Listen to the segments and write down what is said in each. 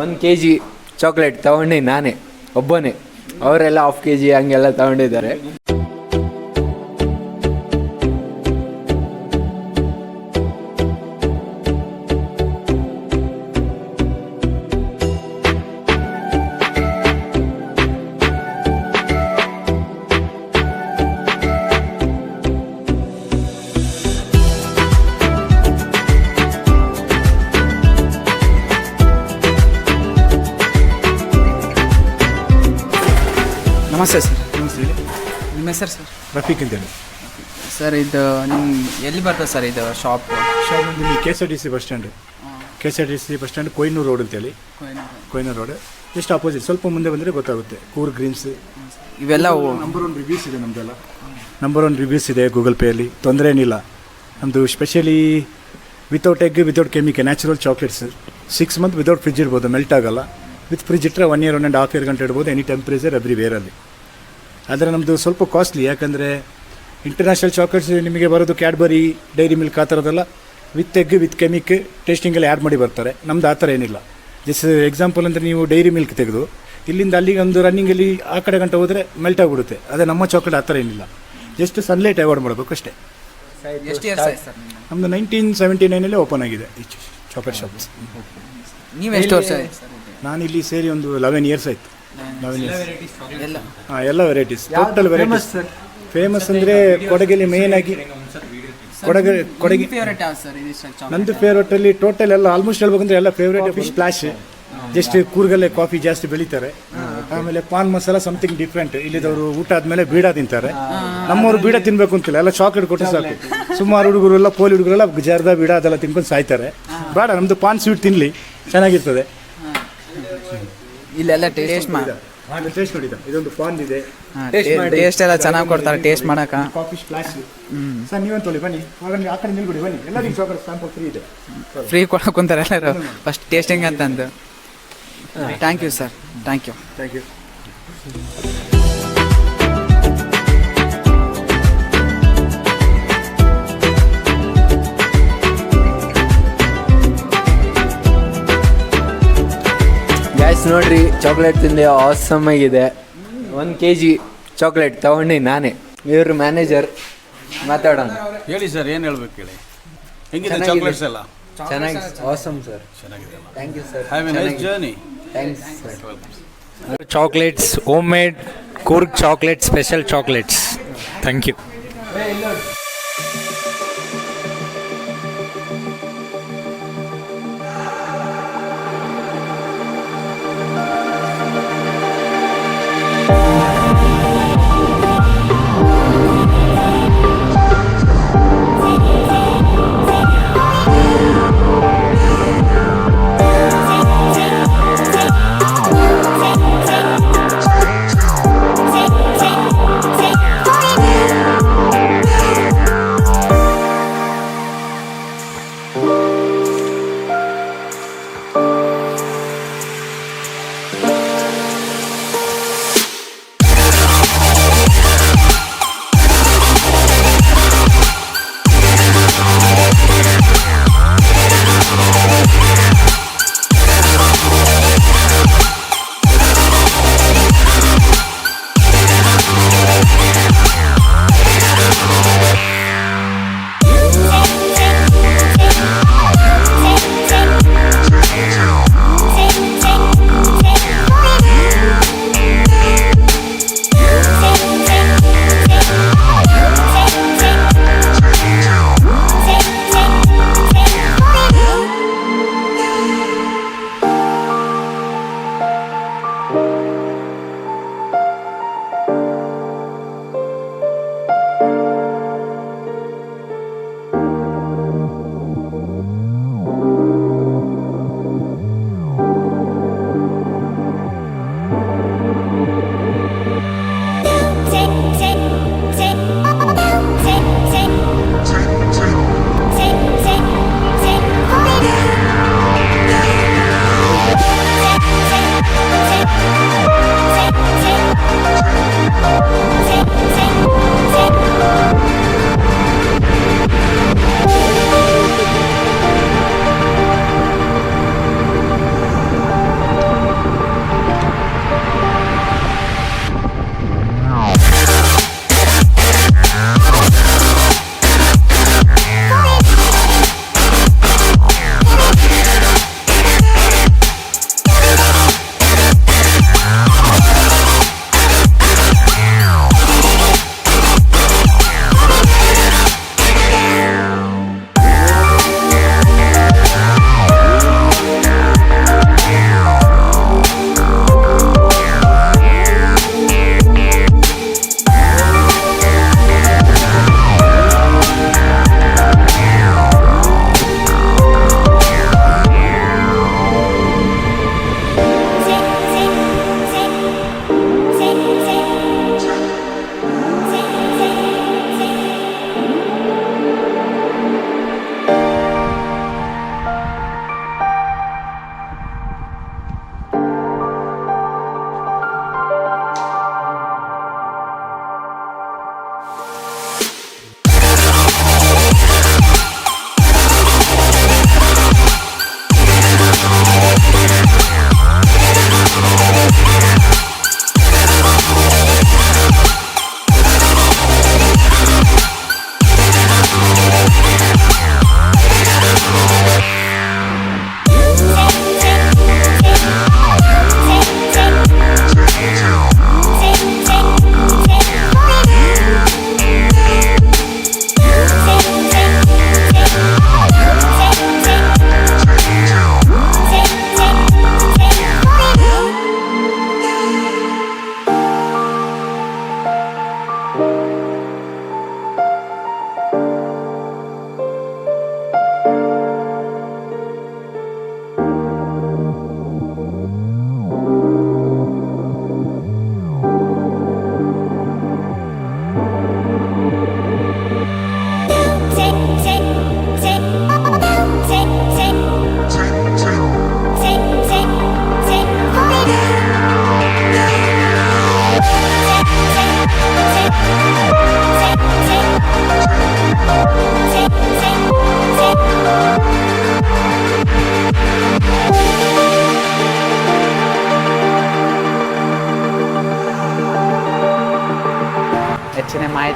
1 kg chocolate ತಗೊಂಡು ನಾನೇ ಒಬ್ಬನೇ, ಅವರೆಲ್ಲ ½ kg ಹಂಗೆಲ್ಲ ತಗೊಂಡಿದ್ದಾರೆ. ನಮಸ್ತೆ ಸರ್. ನಮಸ್ತೆ ಹೇಳಿ. ನಿಮ್ಮ ಹೆಸರು ಸರ್? ರಫೀಕ್ ಅಂತೇಳಿ. ಸರ್ ಇದು ನಿಮ್ಮ ಎಲ್ಲಿ ಬರ್ತದೆ ಸರ್ ಇದು ಶಾಪ್ ನಿಮಗೆ KSRTC bus stand, KSRTC bus stand Koinuru road ಅಂತೇಳಿ, ಕೊಯ್ನೂರು ರೋಡ್ ಎಷ್ಟು ಅಪೋಸಿಟ್ ಸ್ವಲ್ಪ ಮುಂದೆ ಬಂದರೆ ಗೊತ್ತಾಗುತ್ತೆ. ಕೂರ್ಗ್ ಗ್ರೀನ್ಸ್ ಇವೆಲ್ಲ ನಂಬರ್ 1 ರಿವ್ಯೂಸ್ ಇದೆ ನಮ್ಮದೆಲ್ಲ. ನಂಬರ್ 1 ರಿವ್ಯೂಸ್ ಇದೆ ಗೂಗಲ್ ಪೇಯಲ್ಲಿ, ತೊಂದರೆ ಏನಿಲ್ಲ. ನಮ್ಮದು specially without egg without chemical natural chocolates. 6 month without fridge ಇರ್ಬೋದು, ಮೆಲ್ಟ್ ಆಗೋಲ್ಲ. ವಿತ್ ಫ್ರಿಜ್ ಇಟ್ಟರೆ 1 year 1.5 year ಗಂಟೆ ಇಡ್ಬೋದು, ಎನಿ ಟೆಂಪ್ರೇಚರ್ ಎವ್ರಿ ವೇರಲ್ಲಿ. ಆದರೆ ನಮ್ಮದು ಸ್ವಲ್ಪ ಕಾಸ್ಟ್ಲಿ, ಯಾಕಂದರೆ ಇಂಟರ್ನ್ಯಾಷನಲ್ ಚಾಕ್ಲೇಟ್ಸ್ ನಿಮಗೆ ಬರೋದು ಕ್ಯಾಡ್ಬರಿ, ಡೈರಿ ಮಿಲ್ಕ್ ಆ ಥರದ್ದೆಲ್ಲ ವಿತ್ ಎಗ್ ವಿತ್ ಕೆಮಿಕ್ ಟೇಸ್ಟಿಂಗೆಲ್ಲ ಆ್ಯಡ್ ಮಾಡಿ ಬರ್ತಾರೆ. ನಮ್ದು ಆ ಥರ ಏನಿಲ್ಲ. ಜಸ್ಟ್ ಎಕ್ಸಾಂಪಲ್ ಅಂದರೆ ನೀವು ಡೈರಿ ಮಿಲ್ಕ್ ತೆಗೆದು ಇಲ್ಲಿಂದ ಅಲ್ಲಿಗೆ ಒಂದು ರನ್ನಿಂಗಲ್ಲಿ ಆ ಕಡೆ ಗಂಟೆ ಹೋದರೆ ಮೆಲ್ಟ್ ಆಗಿಬಿಡುತ್ತೆ. ಅದೇ ನಮ್ಮ ಚಾಕ್ಲೇಟ್ ಆ ಥರ ಏನಿಲ್ಲ. ಜಸ್ಟ್ ಸನ್ಲೈಟ್ ಅವಾಯ್ಡ್ ಮಾಡಬೇಕು ಅಷ್ಟೇ. ಎಷ್ಟು ಇಯರ್ಸ್ ಆಯ್ತು ಸರ್? ನಮ್ಮದು 1979 ಓಪನ್ ಆಗಿದೆ ಈ ಚಾಕ್ಲೇಟ್ ಶಾಪ್ಸ್. ನೀವು ಎಷ್ಟು ವರ್ಷ ಆಯ್ತು ಸರ್? ನಾನಿಲ್ಲಿ ಸೇರಿ ಒಂದು 11 years ಆಯಿತು. 11 years. ಎಲ್ಲ ಎಲ್ಲ ವೆರೈಟೀಸ್, ಟೋಟಲ್ ವೆರೈಟೀಸ್. ಫೇಮಸ್ ಅಂದರೆ ಕೊಡಗಲ್ಲಿ ಮೇನ್ ಆಗಿ ಕೊಡಗೆ ಫೇವರೇಟ್ ಯಾವ್ದು ಸರ್? ಇದು ನಂದು ಫೇವ್ರೇಟಲ್ಲಿ ಟೋಟಲ್ ಎಲ್ಲ ಆಲ್ಮೋಸ್ಟ್ ಹೇಳ್ಬೇಕಂದ್ರೆ ಎಲ್ಲ ಫೇವ್ರೇಟ್ ಫಿಶ್ ಸ್ಪ್ಲಾಶ್. ಜಸ್ಟ್ ಕೂರ್ಗಲ್ಲೇ ಕಾಫಿ ಜಾಸ್ತಿ ಬೆಳೀತಾರೆ. ಆಮೇಲೆ ಪಾನ್ ಮಸಾಲ ಸಮಥಿಂಗ್ ಡಿಫ್ರೆಂಟ್. ಇಲ್ಲಿದವರು ಊಟ ಆದಮೇಲೆ ಬೀಡ ತಿಂತಾರೆ. ನಮ್ಮವರು ಬೀಡ ತಿನ್ನಬೇಕು ಅಂತಿಲ್ಲ, ಎಲ್ಲ ಚಾಕ್ಲೇಟ್ ಕೊಟ್ಟು ಸಾಕು. ಸುಮಾರು ಹುಡುಗರು ಎಲ್ಲ ಪೋಲಿ ಹುಡುಗರೆಲ್ಲ ಜರ್ದ ಬೀಡ ಅದೆಲ್ಲ ತಿನ್ಕೊಂಡು ಸಾಯ್ತಾರೆ. ಬೇಡ, ನಮ್ಮದು ಪಾನ್ ಸ್ವೀಟ್ ತಿನ್ನಲಿ, ಚೆನ್ನಾಗಿರ್ತದೆ. ಇಲ್ಲೆಲ್ಲ ಟೇಸ್ಟ್ ಮಾಡಿ ಟೇಸ್ಟ್ ನೋಡಿದ, ಇದೊಂದು ಪಾನ್ ಇದೆ. ಟೇಸ್ಟ್ ಎಲ್ಲ ಚೆನ್ನಾಗಿ ಕೊಡ್ತಾರೆ ಟೇಸ್ಟ್ ಮಾಡಕ್ಕೆ. ಕಾಫಿ ಸ್ಪ್ಲಾಶ್ ಸರ್, ನೀವೊಂದು ತೊಳಿ ಬನ್ನಿ, ಆ ಕಡೆ ನಿಲ್ಬಿಡಿ ಬನ್ನಿ. ಎಲ್ಲರಿಗೂ ಚಾಕ್ಲೇಟ್ ಸ್ಯಾಂಪಲ್ ಫ್ರೀ ಇದೆ. ಫ್ರೀ ಕೊಡಕ್ಕೆ ಕುಂತಾರೆ ಎಲ್ಲರೂ ಫಸ್ಟ್ ಟೇಸ್ಟಿಂಗ್ ಅಂತಂದು. Thank you sir, thank you. Thank you. Gas ನೋಡ್ರಿ, ಚಾಕ್ಲೇಟ್ ತಿಂದೆ ಆಸಮ್ ಆಗಿದೆ. 1 kg ಚಾಕ್ಲೇಟ್ ತಗೊಂಡು ನಾನೇ. ಇವರು ಮ್ಯಾನೇಜರ್, ಮಾತಾಡೋಣ. ಹೇಳಿ ಸರ್, ಏನು ಹೇಳ್ಬೇಕು ಹೇಳಿ. ಹೆಂಗಿದೆ ಚಾಕ್ಲೇಟ್ಸ್ ಎಲ್ಲ? ಚೆನ್ನಾಗಿ, ಆಸಮ್ ಸರ್. ಚೆನ್ನಾಗಿದೆ. Thank you sir. Have a nice journey. Thanks sir. Chocolates, homemade Coorg chocolate, special chocolates. Thank you.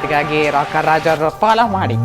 ಅಪ್ಡೇಟ್ಗಾಗಿ ರಾಕರ್ ರಾಜ್ ಅವರು ಫಾಲೋ ಮಾಡಿ.